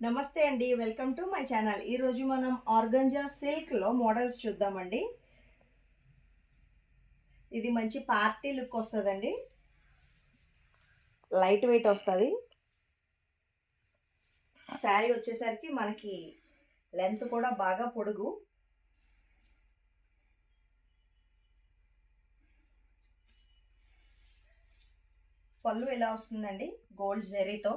నమస్తే అండి, welcome to my channel. ఈరోజు మనం ఆర్గంజా సిల్క్లో మోడల్స్ చూద్దామండి. ఇది మంచి పార్టీ లుక్ వస్తుందండి, లైట్ వెయిట్ వస్తుంది. శారీ వచ్చేసరికి మనకి లెంత్ కూడా బాగా పొడుగు. పళ్ళు ఎలా వస్తుందండి, గోల్డ్ జెరీతో.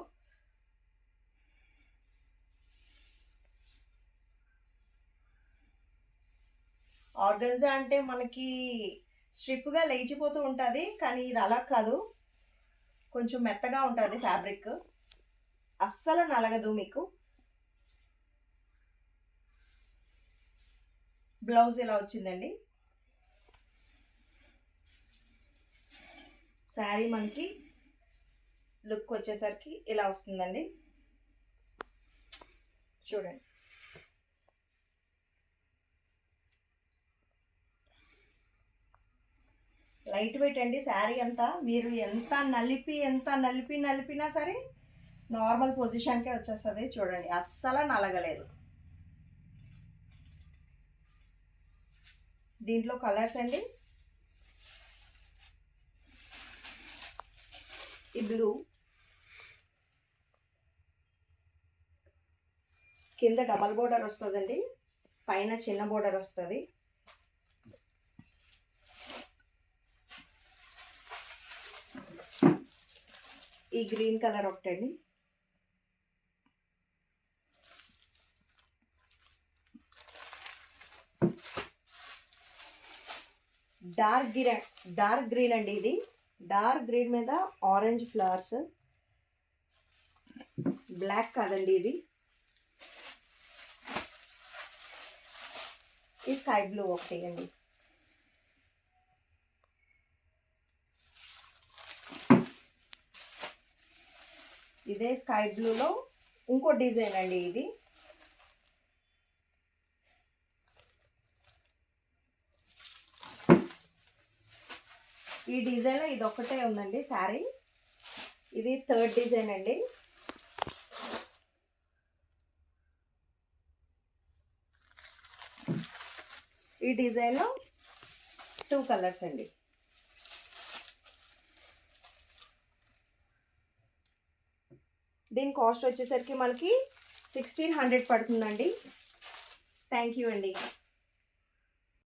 ఆర్గంజా అంటే మనకి స్ట్రిఫ్గా లేచిపోతూ ఉంటుంది, కానీ ఇది అలా కాదు, కొంచెం మెత్తగా ఉంటుంది ఫ్యాబ్రిక్, అస్సలు నలగదు మీకు. బ్లౌజ్ ఇలా వచ్చిందండి. శారీ మనకి లుక్ వచ్చేసరికి ఇలా వస్తుందండి, చూడండి. లైట్ వెయిట్ అండి శారీ అంతా. మీరు ఎంత నలిపినా సరే నార్మల్ పొజిషన్కే వచ్చేస్తుంది. చూడండి, అస్సలు నలగలేదు. దీంట్లో కలర్స్ అండి, ఈ బ్లూ, కింద డబల్ బోర్డర్ వస్తుందండి, పైన చిన్న బోర్డర్ వస్తుంది. ఈ గ్రీన్ కలర్ ఒకటండి, డార్క్ గ్రీన్ అండి. ఇది డార్క్ గ్రీన్ మీద ఆరెంజ్ ఫ్లవర్స్, బ్లాక్ కాదండి ఇది. ఈ స్కై బ్లూ ఒకటి అండి. ఇదే స్కై బ్లూలో ఇంకో డిజైన్ అండి ఇది. ఈ డిజైన్లో ఇది ఒక్కటే ఉందండి శారీ. ఇది థర్డ్ డిజైన్ అండి. ఈ డిజైన్లో 2 కలర్స్ అండి. దీని కాస్ట్ వచ్చేసరికి మనకి 1600 పడుతుందండి. థ్యాంక్ యూ అండి.